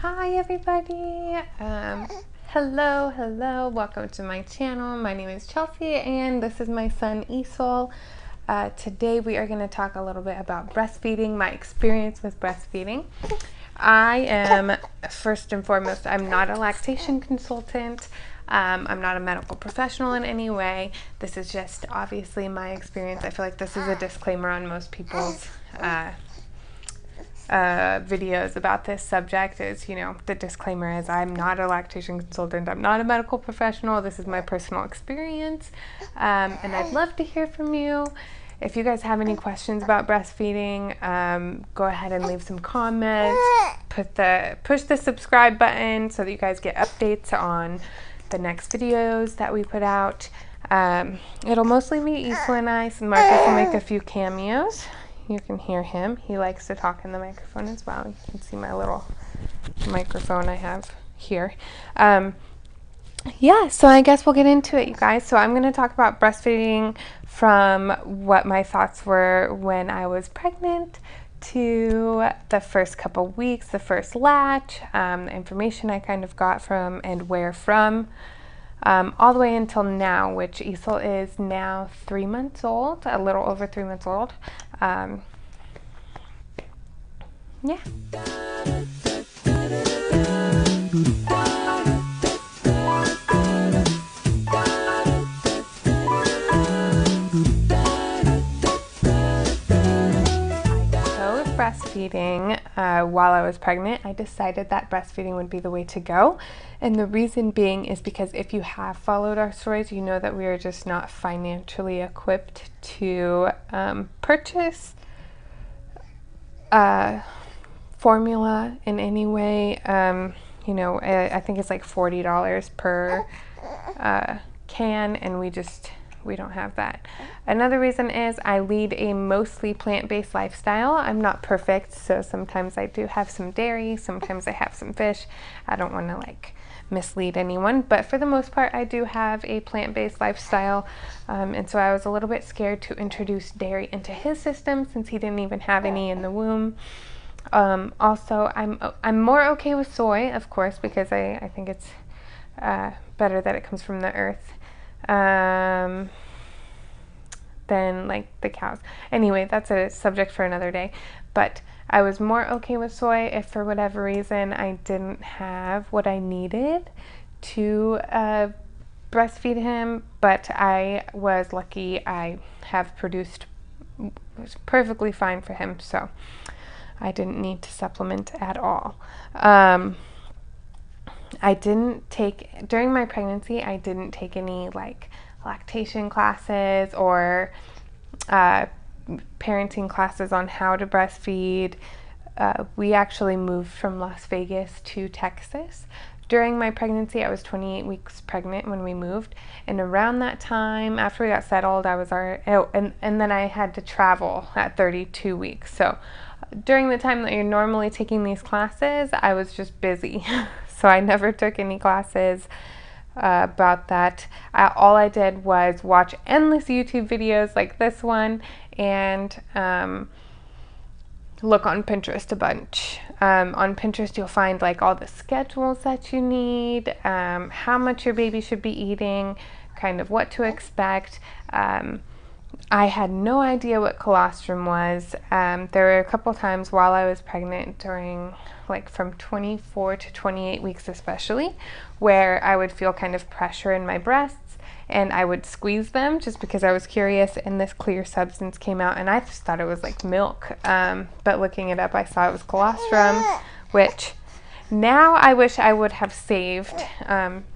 Hi everybody, hello, welcome to my channel. My name is Chelsea and this is my son Esol. Today we are going to talk a little bit about breastfeeding, my experience with breastfeeding. I am, first and foremost, I'm not a lactation consultant. I'm not a medical professional in any way. This is just obviously my experience. I feel like this is a disclaimer on most people's videos about this subject. Is, you know, the disclaimer is I'm not a lactation consultant, I'm not a medical professional, this is my personal experience, and I'd love to hear from you. If you guys have any questions about breastfeeding, go ahead and leave some comments, push the subscribe button so that you guys get updates on the next videos that we put out. It'll mostly be Isla and I, so Marcus will make a few cameos. You can hear him. He likes to talk in the microphone as well. You can see my little microphone I have here. Yeah, so I guess we'll get into it, you guys. So I'm going to talk about breastfeeding from what my thoughts were when I was pregnant to the first couple weeks, the first latch, the information I kind of got from and where from, all the way until now, which Isol is now 3 months old, a little over 3 months old. Yeah. Breastfeeding while I was pregnant. I decided that breastfeeding would be the way to go, and the reason being is because if you have followed our stories, you know that we are just not financially equipped to purchase formula in any way. You know, I think it's like $40 per can, and we don't have that. Another reason is I lead a mostly plant-based lifestyle. I'm not perfect, so sometimes I do have some dairy, sometimes I have some fish. I don't want to like mislead anyone, but for the most part I do have a plant-based lifestyle, and so I was a little bit scared to introduce dairy into his system since he didn't even have any in the womb. Also, I'm more okay with soy, of course, because I think it's better that it comes from the earth than like the cows. Anyway, that's a subject for another day. But I was more okay with soy if for whatever reason I didn't have what I needed to breastfeed him. But I was lucky. I have produced perfectly fine for him, so I didn't need to supplement at all. I didn't take, during my pregnancy, I didn't take any like lactation classes or parenting classes on how to breastfeed. We actually moved from Las Vegas to Texas. During my pregnancy, I was 28 weeks pregnant when we moved, and around that time, after we got settled, I was and then I had to travel at 32 weeks. So during the time that you're normally taking these classes, I was just busy. So I never took any classes about that. All I did was watch endless YouTube videos like this one and look on Pinterest a bunch. On Pinterest you'll find like all the schedules that you need, how much your baby should be eating, kind of what to expect. I had no idea what colostrum was. There were a couple times while I was pregnant during like from 24 to 28 weeks especially, where I would feel kind of pressure in my breasts and I would squeeze them just because I was curious, and this clear substance came out and I just thought it was like milk, but looking it up I saw it was colostrum, which now I wish I would have saved,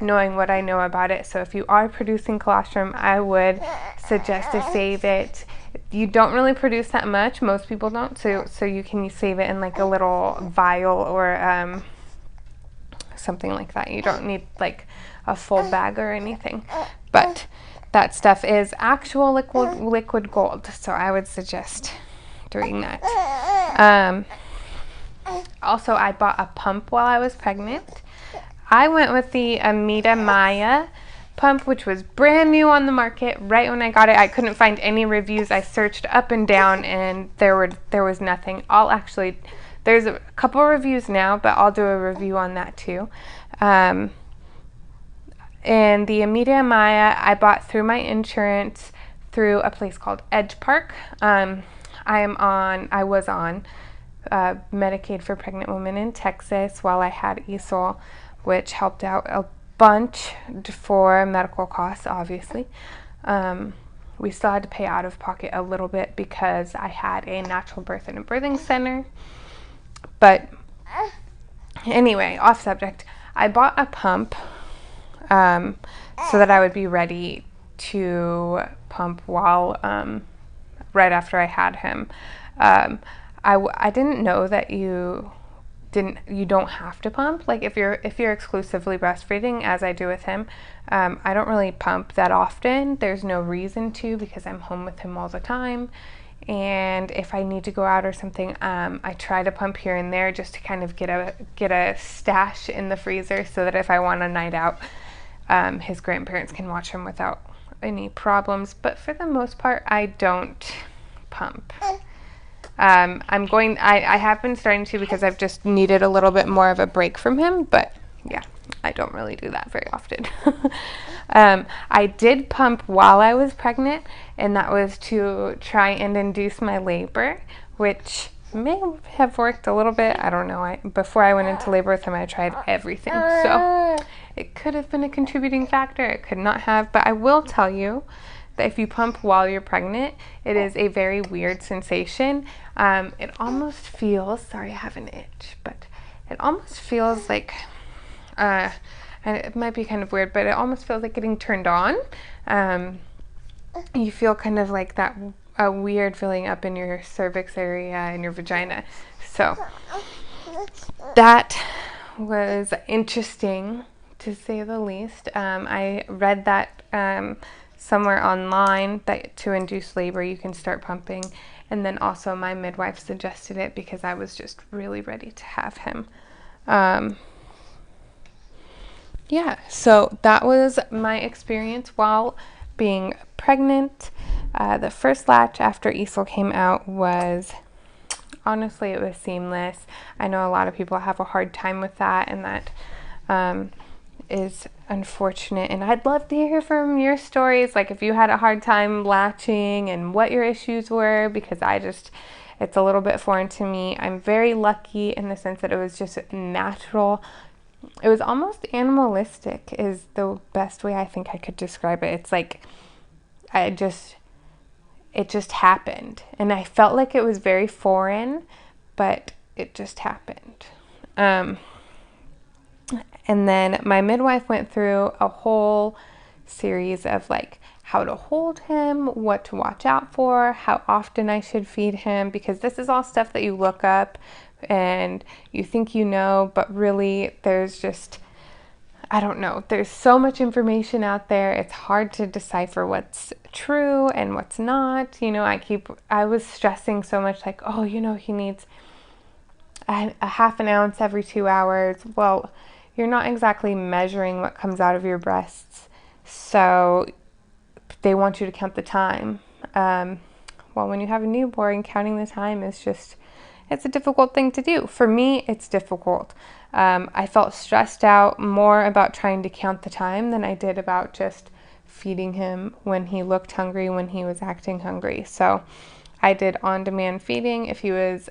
knowing what I know about it. So if you are producing colostrum, I would suggest to save it. You don't really produce that much, most people don't, so you can save it in like a little vial or something like that. You don't need like a full bag or anything, but that stuff is actual liquid gold, so I would suggest doing that. Also, I bought a pump while I was pregnant. I went with the Amita Maya pump, which was brand new on the market right when I got it. I couldn't find any reviews. I searched up and down and there was nothing. I'll actually there's a couple reviews now, but I'll do a review on that too. And the Amita Maya I bought through my insurance through a place called Edge Park. I was on Medicaid for pregnant women in Texas while I had Esol, which helped out a bunch for medical costs, obviously. We still had to pay out of pocket a little bit because I had a natural birth in a birthing center. But anyway, off subject, I bought a pump so that I would be ready to pump while right after I had him. I didn't know that you don't have to pump. Like if you're exclusively breastfeeding, as I do with him, I don't really pump that often. There's no reason to, because I'm home with him all the time. And if I need to go out or something, I try to pump here and there just to kind of get a stash in the freezer so that if I want a night out, his grandparents can watch him without any problems. But for the most part, I don't pump. I have been starting to because I've just needed a little bit more of a break from him, but yeah, I don't really do that very often. I did pump while I was pregnant, and that was to try and induce my labor, which may have worked a little bit. I don't know. Before I went into labor with him, I tried everything, so it could have been a contributing factor. It could not have, but I will tell you that if you pump while you're pregnant, it is a very weird sensation. It almost feels, sorry, I have an itch, but it almost feels like, and it might be kind of weird, but it almost feels like getting turned on. You feel kind of like that a weird feeling up in your cervix area and your vagina. So that was interesting, to say the least. I read that somewhere online that to induce labor you can start pumping, and then also my midwife suggested it because I was just really ready to have him. Yeah, so that was my experience while being pregnant. The first latch after Esol came out was, honestly, it was seamless. I know a lot of people have a hard time with that, and that is unfortunate, and I'd love to hear from your stories, like if you had a hard time latching and what your issues were, because it's a little bit foreign to me. I'm very lucky in the sense that it was just natural. It was almost animalistic is the best way I think I could describe it. It's like it just happened, and I felt like it was very foreign, but it just happened. And then my midwife went through a whole series of like how to hold him, what to watch out for, how often I should feed him, because this is all stuff that you look up and you think you know, but really there's just, I don't know, there's so much information out there. It's hard to decipher what's true and what's not. You know, I was stressing so much like, oh, you know, he needs a half an ounce every 2 hours. Well, you're not exactly measuring what comes out of your breasts, so they want you to count the time. Well, when you have a newborn, counting the time is just, it's a difficult thing to do. For me, it's difficult. I felt stressed out more about trying to count the time than I did about just feeding him when he looked hungry, when he was acting hungry. So I did on-demand feeding.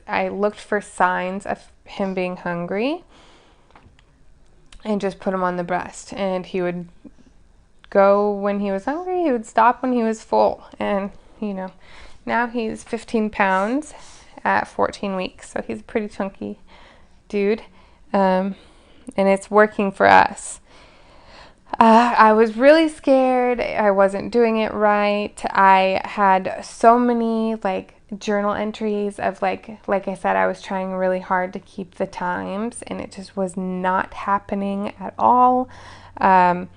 I looked for signs of him being hungry and just put him on the breast, and he would go when he was hungry, he would stop when he was full. And you know, now he's 15 pounds at 14 weeks, so he's a pretty chunky dude, and it's working for us. I was really scared. I wasn't doing it right. I had so many like journal entries of like I said, I was trying really hard to keep the times, and it just was not happening at all. I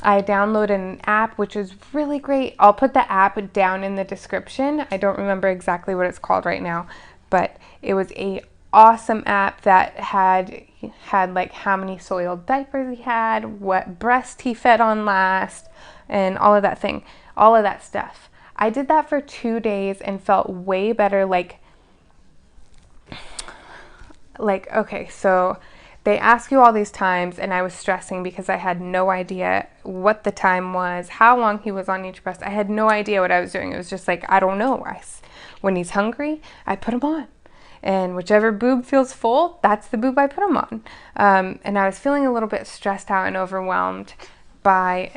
downloaded an app, which is really great. I'll put the app down in the description. I don't remember exactly what it's called right now, but it was a awesome app that had like how many soiled diapers he had, what breast he fed on last, and all of that stuff. I did that for 2 days and felt way better. Like, like, okay, so they ask you all these times, and I was stressing because I had no idea what the time was, how long he was on each breast. I had no idea what I was doing. It was just like, I don't know. When he's hungry, I put him on. And whichever boob feels full, that's the boob I put him on. And I was feeling a little bit stressed out and overwhelmed by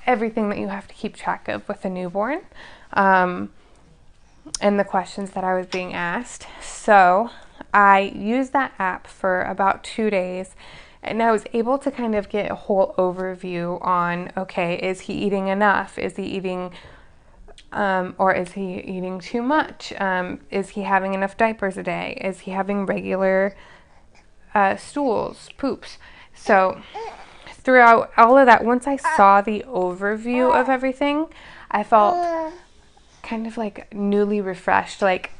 everything that you have to keep track of with a newborn, and the questions that I was being asked. So I used that app for about 2 days, and I was able to kind of get a whole overview on, okay, is he eating enough? Is he eating or is he eating too much? Is he having enough diapers a day? Is he having regular stools, poops? So throughout all of that, once I saw the overview of everything, I felt kind of like newly refreshed. Like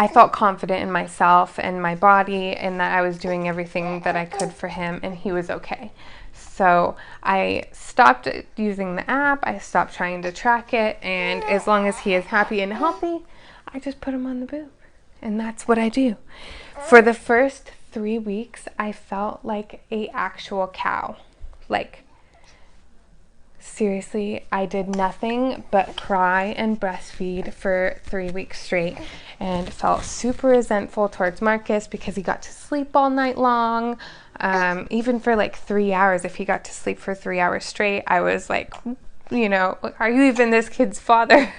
I felt confident in myself and my body, and that I was doing everything that I could for him, and he was okay. So I stopped using the app. I stopped trying to track it, and as long as he is happy and healthy, I just put him on the boob, and that's what I do. For the first 3 weeks, I felt like a actual cow. Like, seriously, I did nothing but cry and breastfeed for 3 weeks straight, and felt super resentful towards Marcus because he got to sleep all night long. Even for like 3 hours, if he got to sleep for 3 hours straight, I was like, are you even this kid's father?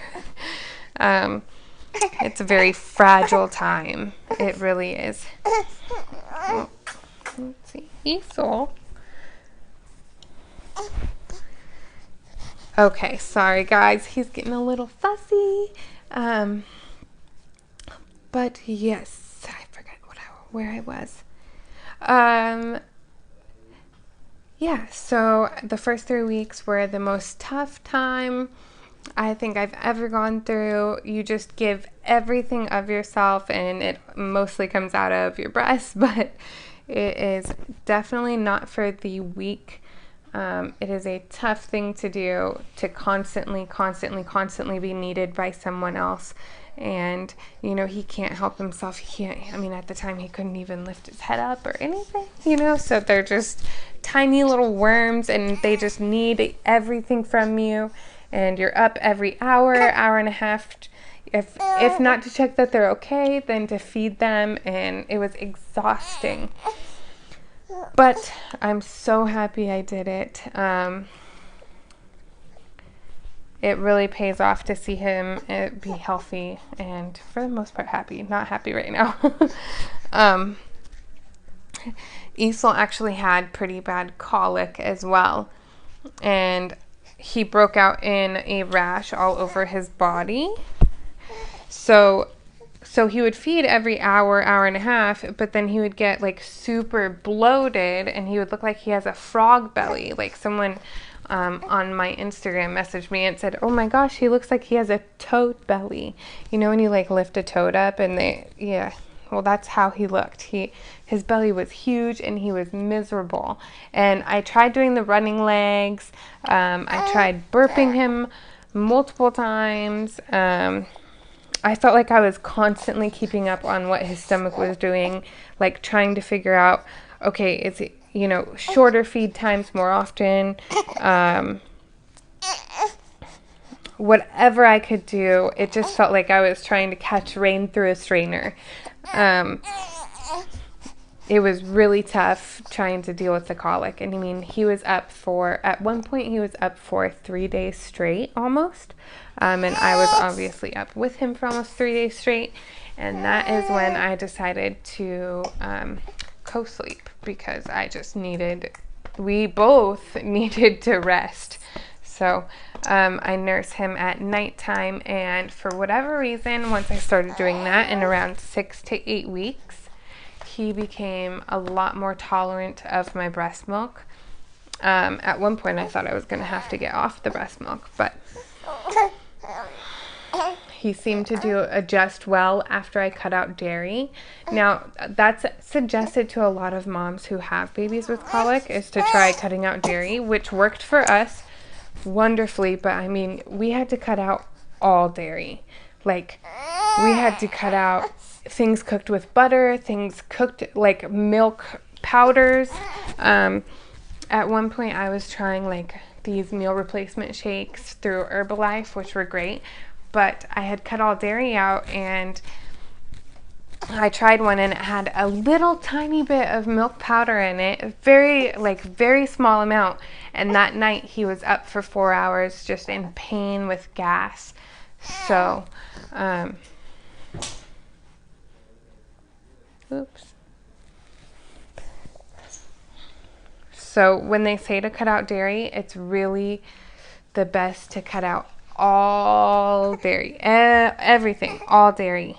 It's a very fragile time. It really is. Oh, let's see. Easel. Okay, sorry guys. He's getting a little fussy. But yes, I forgot where I was. Yeah, so the first 3 weeks were the most tough time I think I've ever gone through. You just give everything of yourself, and it mostly comes out of your breast, but it is definitely not for the weak. It is a tough thing to do, to constantly be needed by someone else. And, he can't help himself. At the time he couldn't even lift his head up or anything, so they're just tiny little worms, and they just need everything from you. And you're up every hour and a half, if not to check that they're okay, then to feed them. And it was exhausting. But I'm so happy I did it. It really pays off to see him be healthy and, for the most part, happy. Not happy right now. Easel actually had pretty bad colic as well. And he broke out in a rash all over his body. So he would feed every hour and a half, but then he would get like super bloated, and he would look like he has a frog belly. Like someone on my Instagram messaged me and said, "Oh my gosh, he looks like he has a toad belly." When you like lift a toad up, and well, that's how he looked. His belly was huge, and he was miserable. And I tried doing the running legs. I tried burping him multiple times. I felt like I was constantly keeping up on what his stomach was doing, like trying to figure out, okay, is it, shorter feed times more often, whatever I could do. It just felt like I was trying to catch rain through a strainer. It was really tough trying to deal with the colic. And at one point he was up for 3 days straight almost. And I was obviously up with him for almost 3 days straight. And that is when I decided to co-sleep, because we both needed to rest. So I nurse him at nighttime, and for whatever reason, once I started doing that in around 6 to 8 weeks, he became a lot more tolerant of my breast milk. At one point I thought I was going to have to get off the breast milk, but he seemed to adjust well after I cut out dairy. Now, that's suggested to a lot of moms who have babies with colic, is to try cutting out dairy, which worked for us wonderfully. But we had to cut out all dairy. Like, we had to cut out things cooked with butter, things cooked like milk powders. At one point I was trying like these meal replacement shakes through Herbalife, which were great, but I had cut all dairy out, and I tried one and it had a little tiny bit of milk powder in it, very small amount. And that night he was up for 4 hours just in pain with gas. So, oops. So when they say to cut out dairy, it's really the best to cut out all dairy, everything, all dairy.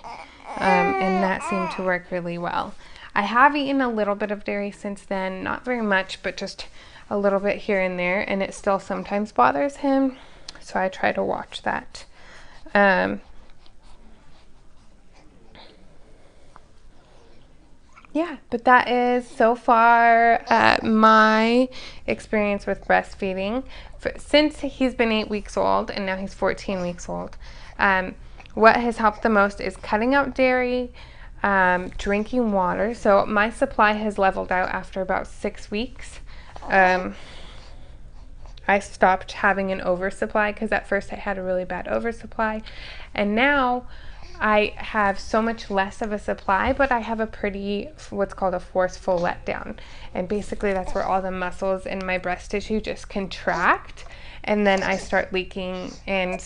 And that seemed to work really well. I have eaten a little bit of dairy since then, not very much, but just a little bit here and there, and it still sometimes bothers him, so I try to watch that. Yeah, but that is so far my experience with breastfeeding since he's been 8 weeks old, and now he's 14 weeks old. What has helped the most is cutting out dairy, drinking water. So my supply has leveled out after about 6 weeks. I stopped having an oversupply because at first I had a really bad oversupply, and now I have so much less of a supply, but I have a pretty, what's called a forceful letdown. And basically that's where all the muscles in my breast tissue just contract, and then I start leaking and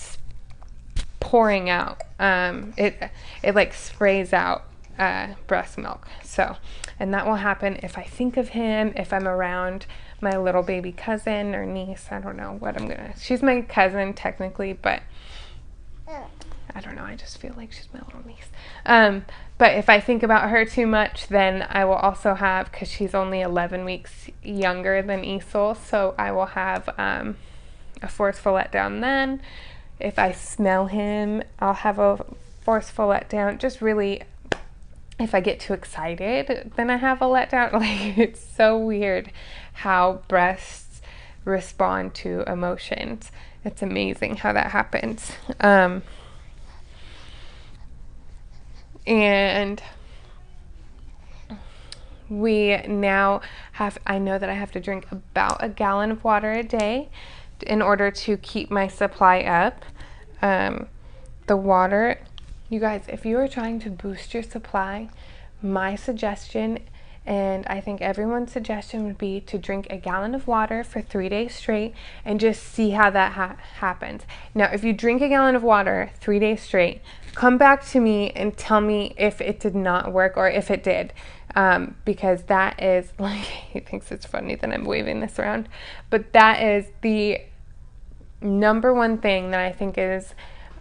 pouring out. It like sprays out breast milk. So, and that will happen if I think of him, if I'm around my little baby cousin or niece. I don't know what I'm gonna, she's my cousin technically, but I don't know, I just feel like she's my little niece. But if I think about her too much, then I will also have, because she's only 11 weeks younger than Esol, so I will have a forceful letdown then. If I smell him, I'll have a forceful letdown. Just really, if I get too excited, then I have a letdown. Like, it's so weird how breasts respond to emotions. It's amazing how that happens. And we now have, I know that I have to drink about a gallon of water a day in order to keep my supply up. The water, you guys, if you are trying to boost your supply, my suggestion, and I think everyone's suggestion, would be to drink a gallon of water for 3 days straight and just see how that happens. Now, if you drink a gallon of water 3 days straight, come back to me and tell me if it did not work or if it did. Because that is, like, he thinks it's funny that I'm waving this around, but that is the number one thing that I think is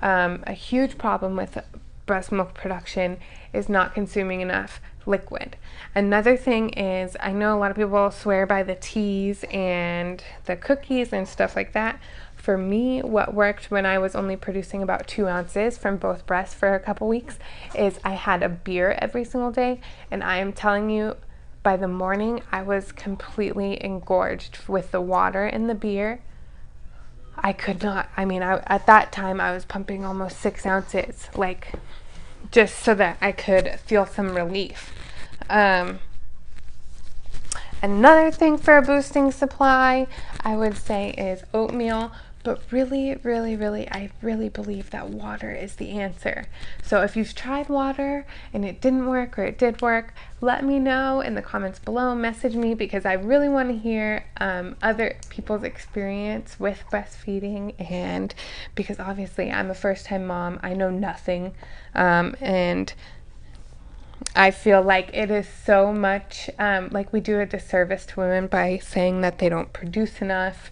a huge problem with breast milk production, is not consuming enough liquid. Another thing is, I know a lot of people swear by the teas and the cookies and stuff like that. For me, what worked when I was only producing about 2 ounces from both breasts for a couple weeks is I had a beer every single day, and I am telling you, by the morning I was completely engorged with the water in the beer. I could not, at that time I was pumping almost 6 ounces, like, just so that I could feel some relief. Another thing for a boosting supply, I would say, is oatmeal. But really, I really believe that water is the answer. So if you've tried water and it didn't work or it did work, let me know in the comments below, message me, because I really want to hear other people's experience with breastfeeding, and because obviously I'm a first-time mom, I know nothing, and I feel like it is so much, like, we do a disservice to women by saying that they don't produce enough.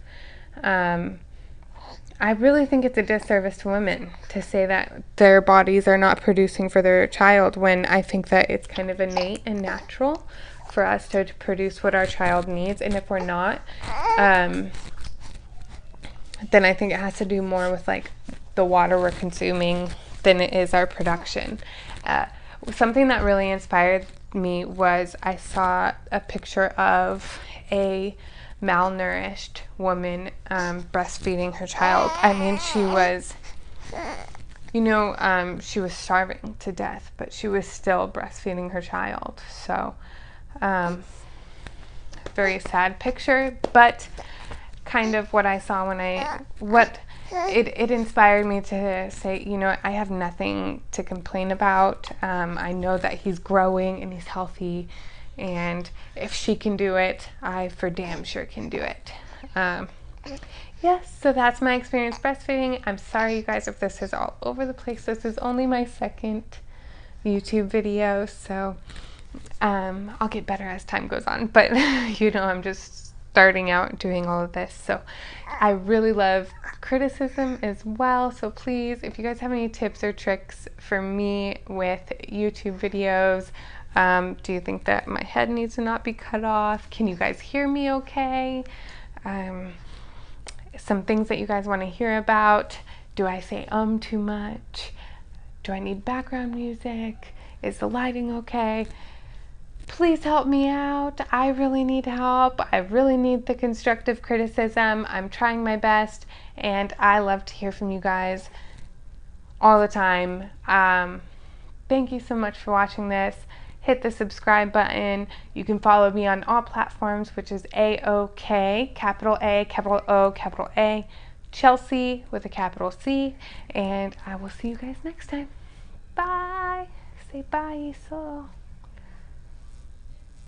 I really think it's a disservice to women to say that their bodies are not producing for their child, when I think that it's kind of innate and natural for us to produce what our child needs. And if we're not, then I think it has to do more with, like, the water we're consuming than it is our production. Something that really inspired me was I saw a picture of a malnourished woman breastfeeding her child. I mean, she was she was starving to death, but she was still breastfeeding her child. So, very sad picture, but kind of what I saw it inspired me to say, I have nothing to complain about. I know that he's growing and he's healthy, and if she can do it, I for damn sure can do it. Yes, so that's my experience breastfeeding. I'm sorry, you guys, if this is all over the place. This is only my second YouTube video, so I'll get better as time goes on. But, I'm just starting out doing all of this. So I really love criticism as well. So please, if you guys have any tips or tricks for me with YouTube videos, do you think that my head needs to not be cut off? Can you guys hear me okay? Some things that you guys want to hear about. Do I say too much? Do I need background music? Is the lighting okay? Please help me out. I really need help. I really need the constructive criticism. I'm trying my best, and I love to hear from you guys all the time. Thank you so much for watching this. Hit the subscribe button. You can follow me on all platforms, which is A-OK, capital A, capital O, capital A, Chelsea with a capital C, and I will see you guys next time. Bye. Say bye, so.